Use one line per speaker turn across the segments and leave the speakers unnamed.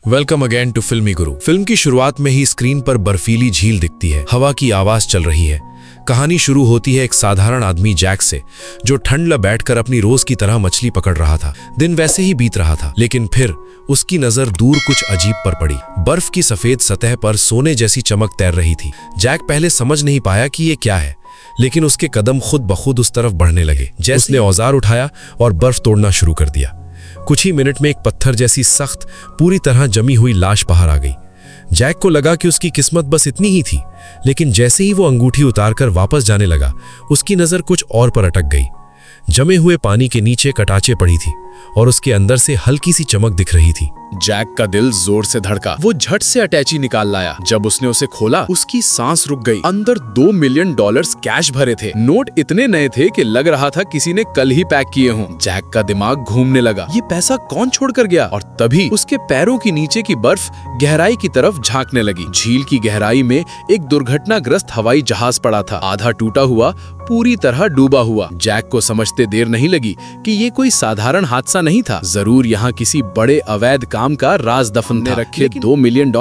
Welcome again to फिल्मी गुरु। Film की शुरुआत में ही स्क्रीन पर बर्फीली झील दिखती है, हवा की आवाज चल रही है। कहानी शुरू होती है एक साधारण आदमी जैक से, जो ठंड में बैठकर अपनी रोज की तरह मछली पकड़ रहा था। दिन वैसे ही बीत रहा था, लेकिन फिर उसकी नजर दूर कुछ अजीब पर पड़ी। बर्फ की सफेद सतह पर सोने जैसी चमक तैर रही थी। जैक पहले समझ नहीं पाया कि ये क्या है, लेकिन उसके कदम खुद ब खुद उस तरफ बढ़ने लगे। जैसे उसने औजार उठाया और बर्फ तोड़ना शुरू कर दिया। कुछ ही मिनट में एक पत्थर जैसी सख्त, पूरी तरह जमी हुई लाश बाहर आ गई। जैक को लगा कि उसकी किस्मत बस इतनी ही थी, लेकिन जैसे ही वो अंगूठी उतारकर वापस जाने लगा, उसकी नजर कुछ और पर अटक गई। जमे हुए पानी के नीचे कटाचे पड़ी थी और उसके अंदर से हल्की सी चमक दिख रही थी।
जैक का दिल जोर से धड़का। वो झट से अटैची निकाल लाया। जब उसने उसे खोला, उसकी सांस रुक गई। अंदर $2 मिलियन कैश भरे थे। नोट इतने नए थे कि लग रहा था किसी ने कल ही पैक किए हों। जैक का दिमाग घूमने लगा। ये पैसा कौन छोड़कर गया? और तभी उसके पैरों की नीचे की बर्फ गहराई की तरफ झांकने लगी। झील की गहराई में एक दुर्घटनाग्रस्त हवाई जहाज पड़ा था, आधा टूटा हुआ, पूरी तरह डूबा हुआ। जैक को समझते देर नहीं लगी कि ये कोई साधारण हादसा नहीं था। जरूर यहाँ किसी बड़े अवैध काम का राज दफन था। रखे $2 मिलियन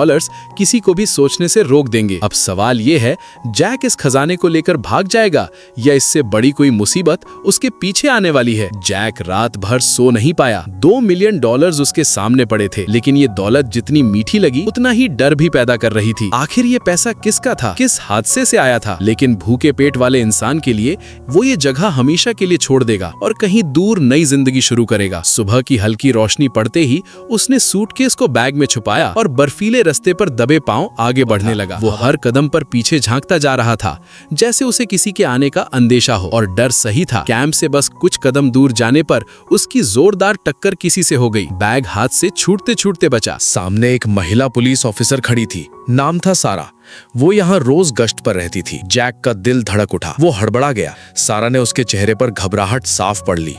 किसी को भी सोचने से रोक देंगे। अब सवाल ये है, जैक इस खजाने को लेकर भाग जाएगा या इससे बड़ी कोई मुसीबत उसके पीछे आने वाली है? जैक रात भर सो नहीं पाया। $2 मिलियन उसके सामने पड़े थे, लेकिन ये दौलत जितनी मीठी लगी, उतना ही डर भी पैदा कर रही थी। आखिर ये पैसा किसका था? किस हादसे से आया था? लेकिन भूखे पेट वाले इंसान के लिए वो ये जगह हमेशा के लिए छोड़ देगा और कहीं दूर नई जिंदगी शुरू करेगा। सुबह की हल्की रोशनी पड़ते ही उसने सूटकेस को बैग में छुपाया और बर्फीले रास्ते पर दबे पांव आगे बढ़ने लगा। वो हर कदम पर पीछे झांकता जा रहा था, जैसे उसे किसी के आने का अंदेशा हो। और डर सही था। कैंप से बस कुछ कदम दूर जाने पर उसकी जोरदार टक्कर किसी से हो गई। बैग हाथ से छूटते छूटते बचा। सामने एक महिला पुलिस ऑफिसर खड़ी थी। नाम था सारा। वो यहाँ रोज गश्त पर रहती थी। जैक का दिल धड़क उठा। वो हड़बड़ा गया। सारा ने उसके चेहरे पर घबराहट साफ पढ़ ली।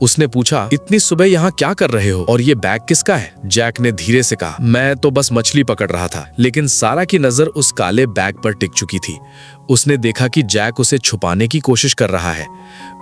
उसने पूछा, इतनी सुबह यहाँ क्या कर रहे हो और ये बैग किसका है? जैक ने धीरे से कहा, मैं तो बस मछली पकड़ रहा था। लेकिन सारा की नजर उस काले बैग पर टिक चुकी थी। उसने देखा कि जैक उसे छुपाने की कोशिश कर रहा है।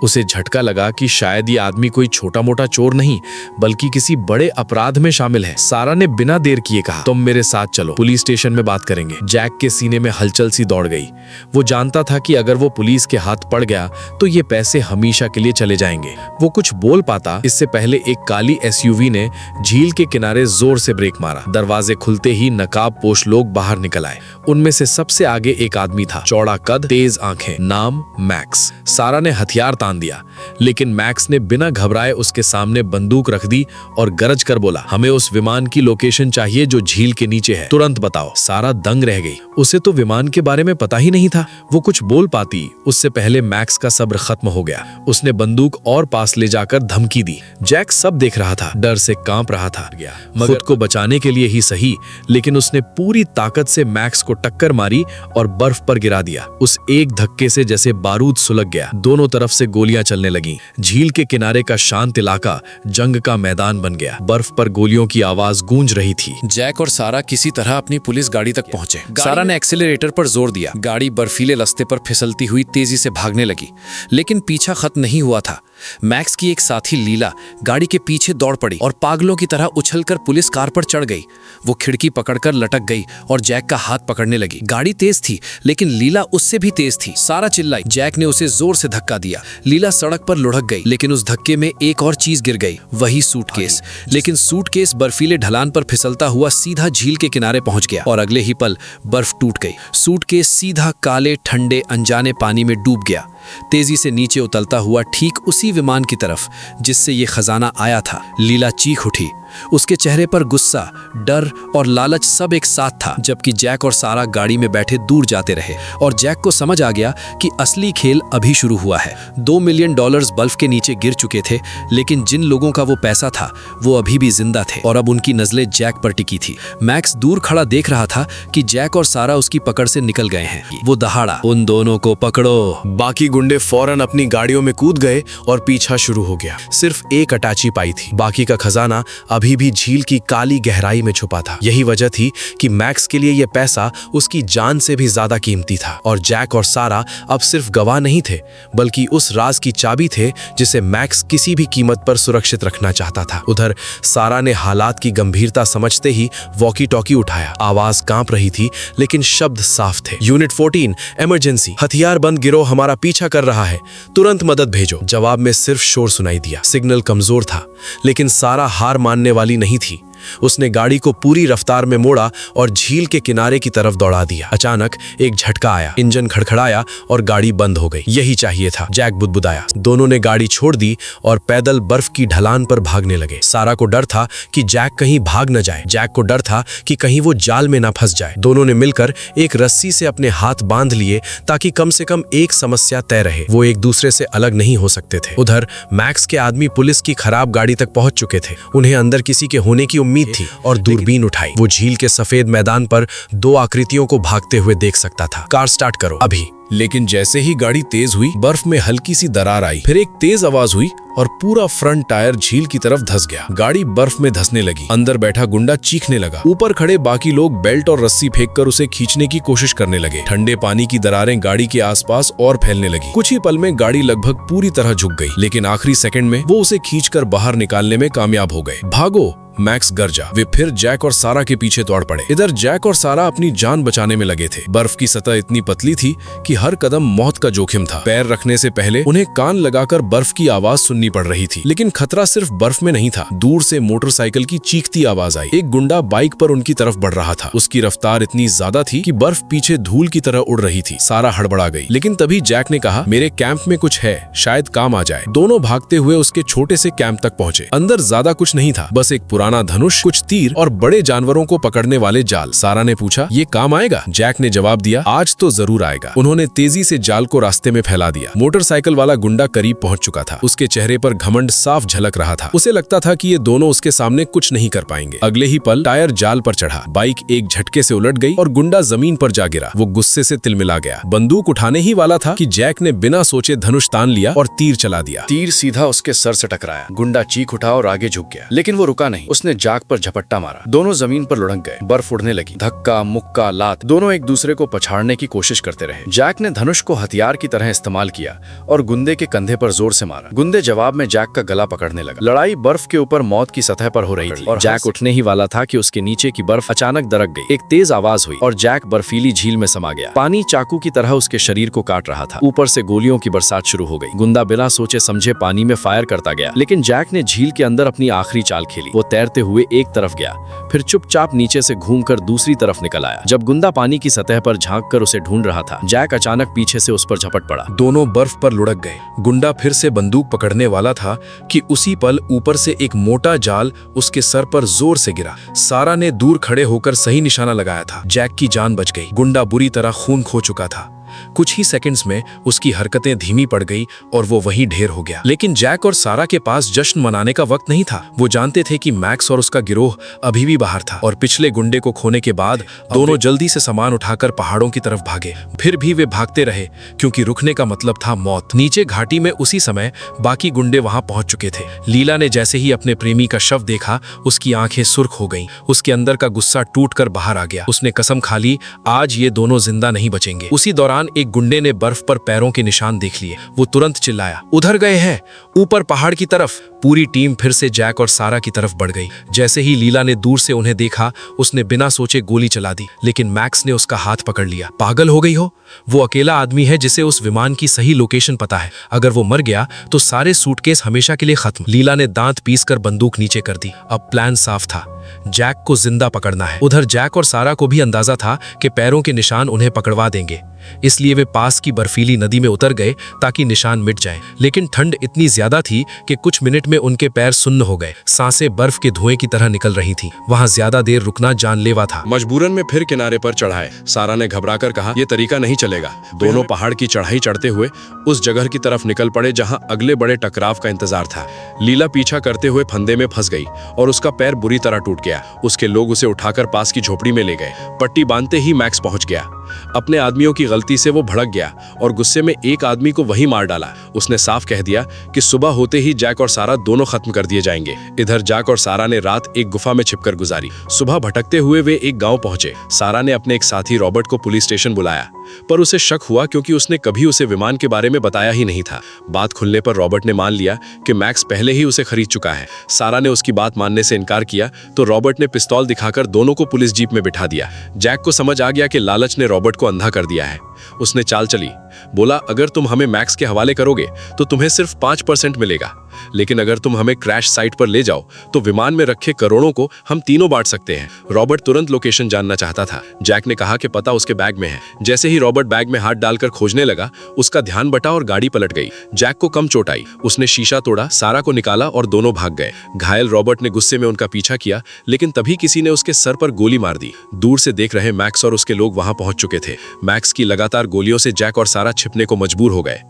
उसे झटका लगा कि शायद ये आदमी कोई छोटा मोटा चोर नहीं, बल्कि किसी बड़े अपराध में शामिल है। सारा ने बिना देर किए कहा, तुम मेरे साथ चलो, पुलिस स्टेशन में बात करेंगे। जैक के सीने में हलचल सी दौड़ गई। वो जानता था कि अगर वो पुलिस के हाथ पड़ गया तो ये पैसे हमेशा के लिए चले जाएंगे। वो कुछ बोल पाता इससे पहले एक काली SUV ने झील के किनारे जोर से ब्रेक मारा। दरवाजे खुलते ही नकाब पोश लोग बाहर निकल आए। उनमें से सबसे आगे एक आदमी था, चौड़ा कद, तेज आंखें, नाम मैक्स। सारा ने हथियार तान दिया, लेकिन मैक्स ने बिना घबराए उसके सामने बंदूक रख दी और गरज कर बोला, हमें उस विमान की लोकेशन चाहिए जो झील के नीचे है, तुरंत बताओ। सारा दंग रह गई। उसे तो विमान के बारे में पता ही नहीं था। वो कुछ बोल पाती उससे पहले मैक्स का सब्र खत्म हो गया। उसने बंदूक और पास ले जाकर धमकी दी। जैक सब देख रहा था, डर से कांप रहा था। मगर खुद को बचाने के लिए ही सही, लेकिन उसने पूरी ताकत से मैक्स को टक्कर मारी और बर्फ पर गिरा दिया। उस एक धक्के से जैसे बारूद सुलग गया। दोनों तरफ से गोलियां चलने लगी। झील के किनारे का शांत इलाका जंग का मैदान बन गया। बर्फ पर गोलियों की आवाज गूंज रही थी। जैक और सारा किसी तरह अपनी पुलिस गाड़ी तक पहुंचे। सारा ने एक्सीलरेटर पर जोर दिया। गाड़ी बर्फीले रास्ते पर फिसलती हुई तेजी से भागने लगी, लेकिन पीछा खत्म नहीं हुआ था। मैक्स की एक साथी लीला गाड़ी के पीछे दौड़ पड़ी और पागलों की तरह उछलकर पुलिस कार पर चढ़ गई। वो खिड़की पकड़कर लटक गई और जैक का हाथ पकड़ने लगी। गाड़ी तेज थी, लेकिन लीला उससे भी तेज थी। सारा चिल्लाई। जैक ने उसे जोर से धक्का दिया। लीला सड़क पर लुढ़क गई, लेकिन उस धक्के में एक और चीज गिर गई, वही सूटकेस। लेकिन सूटकेस बर्फीले ढलान पर फिसलता हुआ सीधा झील के किनारे पहुंच गया और अगले ही पल बर्फ टूट गई। सूटकेस सीधा काले ठंडे अनजाने पानी में डूब गया, तेजी से नीचे उतरता हुआ ठीक उसी विमान की तरफ जिससे ये खजाना आया था। लीला चीख उठी। उसके चेहरे पर गुस्सा, डर और लालच सब एक साथ था, जबकि जैक और सारा गाड़ी में बैठे दूर जाते रहे। और जैक को समझ आ गया कि असली खेल अभी शुरू हुआ है। $2 मिलियन बल्फ के नीचे गिर चुके थे, लेकिन जिन लोगों का वो पैसा था वो अभी भी जिंदा थे और अब उनकी नजरें जैक पर टिकी थी। मैक्स दूर खड़ा देख रहा था कि जैक और सारा उसकी पकड़ से निकल गए हैं। वो दहाड़ा, उन दोनों को पकड़ो। बाकी गुंडे फौरन अपनी गाड़ियों में कूद गए और पीछा शुरू हो गया। सिर्फ एक अटैची पाई थी। बाकी का खजाना
अभी भी झील की काली गहराई में छुपा था। यही वजह थी कि मैक्स के लिए यह पैसा उसकी जान से भी ज्यादा कीमती था। और जैक और सारा अब सिर्फ गवाह नहीं थे, बल्कि उस राज की चाबी थे जिसे मैक्स किसी भी कीमत पर सुरक्षित रखना चाहता था। उधर सारा ने हालात की गंभीरता समझते ही वॉकी टॉकी उठाया। आवाज कांप रही थी, लेकिन शब्द साफ थे। यूनिट 14, इमरजेंसी, हथियारबंद गिरोह हमारा पीछा कर रहा है, तुरंत मदद भेजो। जवाब में सिर्फ शोर सुनाई दिया। सिग्नल कमजोर था, लेकिन सारा हार मानने वाली नहीं थी। उसने गाड़ी को पूरी रफ्तार में मोड़ा और झील के किनारे की तरफ दौड़ा दिया। अचानक एक झटका आया, इंजन खड़खड़ाया और गाड़ी बंद हो गई। यही चाहिए था, जैक बुदबुदाया। दोनों ने गाड़ी छोड़ दी और पैदल बर्फ की ढलान पर भागने लगे। सारा को डर था कि जैक कहीं भाग न जाए। जैक को डर था कि कहीं वो जाल में ना फंस जाए। दोनों ने मिलकर एक रस्सी से अपने हाथ बांध लिए ताकि कम से कम एक समस्या तय रहे, वो एक दूसरे से अलग नहीं हो सकते थे। उधर मैक्स के आदमी पुलिस की खराब गाड़ी तक पहुंच चुके थे। उन्हें अंदर किसी के होने की उम्मीद थी और दूरबीन उठाई। वो झील के सफेद मैदान पर दो आकृतियों को भागते हुए देख सकता था। कार स्टार्ट करो अभी। लेकिन जैसे ही गाड़ी तेज हुई, बर्फ में हल्की सी दरार आई। फिर एक तेज आवाज हुई और पूरा फ्रंट टायर झील की तरफ धंस गया। गाड़ी बर्फ में धंसने लगी। अंदर बैठा गुंडा चीखने लगा। ऊपर खड़े बाकी लोग बेल्ट और रस्सी फेंककर उसे खींचने की कोशिश करने लगे। ठंडे पानी की दरारें गाड़ी के आसपास और फैलने लगी। कुछ ही पल में गाड़ी लगभग पूरी तरह झुक गई, लेकिन आखिरी सेकंड में वो उसे खींचकर बाहर निकालने में कामयाब हो गए। भागो, मैक्स गरजा। वे फिर जैक और सारा के पीछे दौड़ पड़े। इधर जैक और सारा अपनी जान बचाने में लगे थे। बर्फ की सतह इतनी पतली थी कि हर कदम मौत का जोखिम था। पैर रखने से पहले उन्हें कान लगाकर बर्फ की आवाज सुननी पड़ रही थी। लेकिन खतरा सिर्फ बर्फ में नहीं था। दूर से मोटरसाइकिल की चीखती आवाज आई। एक गुंडा बाइक पर उनकी तरफ बढ़ रहा था। उसकी रफ्तार इतनी ज्यादा थी कि बर्फ पीछे धूल की तरह उड़ रही थी। सारा हड़बड़ा गई, लेकिन तभी जैक ने कहा, मेरे कैंप में कुछ है, शायद काम आ जाए। दोनों भागते हुए उसके छोटे से कैंप तक पहुंचे। अंदर ज्यादा कुछ नहीं था, बस एक पुराना धनुष, कुछ तीर और बड़े जानवरों को पकड़ने वाले जाल। सारा ने पूछा, ये काम आएगा? जैक ने जवाब दिया, आज तो जरूर आएगा। उन्होंने तेजी से जाल को रास्ते में फैला दिया। मोटरसाइकिल वाला गुंडा करीब पहुंच चुका था। उसके चेहरे पर घमंड साफ झलक रहा था। उसे लगता था कि ये दोनों उसके सामने कुछ नहीं कर पाएंगे। अगले ही पल टायर जाल पर चढ़ा। बाइक एक झटके से उलट गई और गुंडा जमीन पर जा गिरा। वो गुस्से से तिलमिला गया। बंदूक उठाने ही वाला था कि जैक ने बिना सोचे धनुष तान लिया और तीर चला दिया। तीर सीधा उसके सर से टकराया। गुंडा चीख उठा और आगे झुक गया, लेकिन वो रुका नहीं। उसने जैक पर झपट्टा मारा। दोनों जमीन पर लुढ़क गए। बर्फ उड़ने लगी। धक्का, मुक्का, लात, दोनों एक दूसरे को पछाड़ने की कोशिश करते रहे। जैक ने धनुष को हथियार की तरह इस्तेमाल किया और गुंडे के कंधे पर जोर से मारा। गुंडे जवाब में जैक का गला पकड़ने लगा। लड़ाई बर्फ के ऊपर मौत की सतह पर हो रही थी और जैक उठने ही वाला था कि उसके नीचे की बर्फ अचानक दरक गई। एक तेज आवाज हुई और जैक बर्फीली झील में समा गया। पानी चाकू की तरह उसके शरीर को काट रहा था। ऊपर से गोलियों की बरसात शुरू हो गई। गुंडा बिना सोचे समझे पानी में फायर करता गया, लेकिन जैक ने झील के अंदर अपनी आखिरी चाल खेली। वो तैरते हुए एक तरफ गया, फिर चुपचाप नीचे से घूमकर दूसरी तरफ निकल आया। जब गुंडा पानी की सतह पर झांककर उसे ढूंढ रहा था, जैक अचानक पीछे से उस पर झपट पड़ा। दोनों बर्फ पर लुढ़क गए। गुंडा फिर से बंदूक पकड़ने वाला था कि उसी पल ऊपर से एक मोटा जाल उसके सर पर जोर से गिरा। सारा ने दूर खड़े होकर सही निशाना लगाया था। जैक की जान बच गई। गुंडा बुरी तरह खून खो चुका था। कुछ ही सेकंड्स में उसकी हरकतें धीमी पड़ गई और वो वहीं ढेर हो गया। लेकिन जैक और सारा के पास जश्न मनाने का वक्त नहीं था। वो जानते थे कि मैक्स और उसका गिरोह अभी भी बाहर था और पिछले गुंडे को खोने के बाद दोनों जल्दी से सामान उठाकर पहाड़ों की तरफ भागे। फिर भी वे भागते रहे, क्योंकि रुकने का मतलब था मौत। नीचे घाटी में उसी समय बाकी गुंडे वहां पहुंच चुके थे। लीला ने जैसे ही अपने प्रेमी का शव देखा, उसकी आंखें सुर्ख हो गईं। उसके अंदर का गुस्सा टूटकर बाहर आ गया। उसने कसम खा ली, आज ये दोनों जिंदा नहीं बचेंगे। उसी दौरान एक गुंडे ने बर्फ पर पैरों के निशान देख लिए। वो तुरंत चिल्लाया, उधर गए हैं, ऊपर पहाड़ की तरफ। पूरी टीम फिर से जैक और सारा की तरफ बढ़ गई। जैसे ही लीला ने दूर से उन्हें देखा, उसने बिना सोचे गोली चला दी, लेकिन मैक्स ने उसका हाथ पकड़ लिया। पागल हो गई हो? वो अकेला आदमी है जिसे उस विमान की सही लोकेशन पता है। अगर वो मर गया तो सारे सूटकेस हमेशा के लिए खत्म। लीला ने दांत पीसकर बंदूक नीचे कर दी। अब प्लान साफ था, जैक को जिंदा पकड़ना है। उधर जैक और सारा को भी अंदाजा था कि पैरों के निशान उन्हें पकड़वा देंगे, इसलिए वे पास की बर्फीली नदी में उतर गए ताकि निशान मिट जाएं। लेकिन ठंड इतनी ज्यादा थी कि कुछ मिनट में उनके पैर सुन्न हो गए। सांसें बर्फ के धुएं की तरह निकल रही थीं। वहां ज्यादा देर रुकना जानलेवा था।
मजबूरन में फिर किनारे पर चढ़ाए। सारा ने घबराकर कहा, यह तरीका नहीं चलेगा। दोनों पहाड़ की चढ़ाई चढ़ते हुए उस जगह की तरफ निकल पड़े जहां अगले बड़े टकराव का इंतजार था। लीला पीछा करते हुए फंदे में फंस गई और उसका पैर बुरी तरह टूट गया। उसके लोग उसे उठाकर पास की झोपड़ी में ले गए। पट्टी बांधते ही मैक्स पहुंच गया। अपने आदमियों की गलती से वो भड़क गया और गुस्से में एक आदमी को वहीं मार डाला। उसने साफ कह दिया कि सुबह होते ही जैक और सारा दोनों खत्म कर दिए जाएंगे। इधर जैक और सारा ने रात एक गुफा में छिपकर गुजारी। सुबह भटकते हुए वे एक गांव पहुंचे। सारा ने अपने एक साथी रॉबर्ट को पुलिस स्टेशन बुलाया, पर उसे शक हुआ क्योंकि उसने कभी उसे विमान के बारे में बताया ही नहीं था। बात खुलने पर रॉबर्ट ने मान लिया कि मैक्स पहले ही उसे खरीद चुका है। सारा ने उसकी बात मानने से इनकार किया तो रॉबर्ट ने पिस्तौल दिखाकर दोनों को पुलिस जीप में बिठा दिया। जैक को समझ आ गया कि लालच ने रॉबर्ट को अंधा कर दिया है। उसने चाल चली, बोला अगर तुम हमें मैक्स के हवाले करोगे तो तुम्हें सिर्फ 5% मिलेगा, लेकिन अगर तुम हमें क्रैश साइट पर ले जाओ तो विमान में रखे करोड़ों को हम तीनों बांट सकते हैं। रॉबर्ट तुरंत लोकेशन जानना चाहता था। जैक ने कहा कि पता उसके बैग में है। जैसे ही रॉबर्ट बैग में हाथ डालकर खोजने लगा, उसका ध्यान बटा और गाड़ी पलट गई। जैक को कम चोट आई। उसने शीशा तोड़ा, सारा को निकाला और दोनों भाग गए। घायल रॉबर्ट ने गुस्से में उनका पीछा किया, लेकिन तभी किसी ने उसके सर पर गोली मार दी। दूर से देख रहे मैक्स और उसके लोग वहां पहुंच चुके थे। मैक्स की लगातार गोलियों से जैक और सारा छिपने को मजबूर हो गए।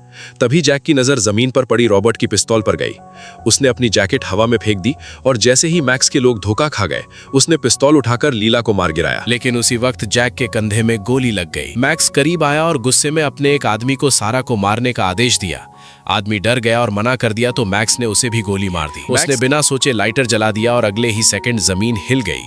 तभी जैक की नजर जमीन पर पड़ी रॉबर्ट की पिस्तौल पर गई। उसने अपनी जैकेट हवा में फेंक दी और जैसे ही मैक्स के लोग धोखा खा गए, उसने पिस्तौल उठाकर लीला को मार गिराया।
लेकिन उसी वक्त जैक के कंधे में गोली लग गई। मैक्स करीब आया और गुस्से में अपने एक आदमी को सारा को मारने का आदेश दिया। आदमी डर गया और मना कर दिया तो मैक्स ने उसे भी गोली मार दी। उसने बिना सोचे लाइटर जला दिया और अगले ही सेकंड जमीन हिल गई।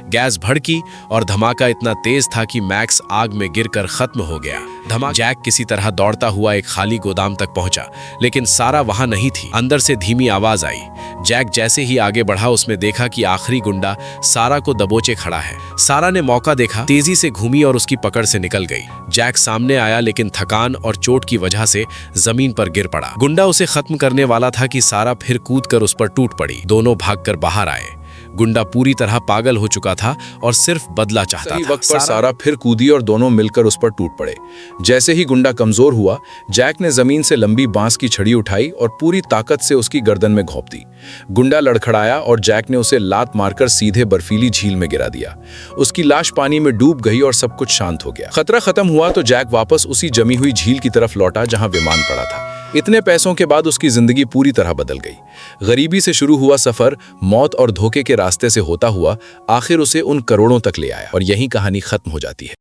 गैस भड़की और धमाका इतना तेज था कि मैक्स आग में गिरकर खत्म हो गया। जैक किसी तरह दौड़ता हुआ एक खाली गोदाम तक पहुंचा, लेकिन सारा वहां नहीं थी। अंदर से धीमी आवाज आई। जैक जैसे ही आगे बढ़ा, उसने देखा कि आखिरी गुंडा सारा को दबोचे खड़ा है। सारा ने मौका देखा, तेजी से घूमी और उसकी पकड़ से निकल गई। जैक सामने आया, लेकिन थकान और चोट की वजह से जमीन पर गिर पड़ा। गुंडा उसे खत्म करने वाला था कि सारा फिर कूदकर उस पर टूट पड़ी। दोनों भागकर बाहर आए। गुंडा पूरी तरह पागल हो चुका था और सिर्फ बदला चाहता था।
वक्त पर सारा फिर कूदी और दोनों मिलकर उस पर टूट पड़े। जैसे ही गुंडा कमजोर हुआ, जैक ने जमीन से लंबी बांस की छड़ी उठाई और पूरी ताकत से उसकी गर्दन में घोंप दी। गुंडा लड़खड़ाया और जैक ने उसे लात मारकर सीधे बर्फीली झील में गिरा दिया। उसकी लाश पानी में डूब गई और सब कुछ शांत हो गया। खतरा खत्म हुआ तो जैक वापस उसी जमी हुई झील की तरफ लौटा जहां विमान पड़ा था। इतने पैसों के बाद उसकी जिंदगी पूरी तरह बदल गई। गरीबी से शुरू हुआ सफर मौत और धोखे के रास्ते से होता हुआ आखिर उसे उन करोड़ों तक ले आया और यही कहानी खत्म हो जाती है।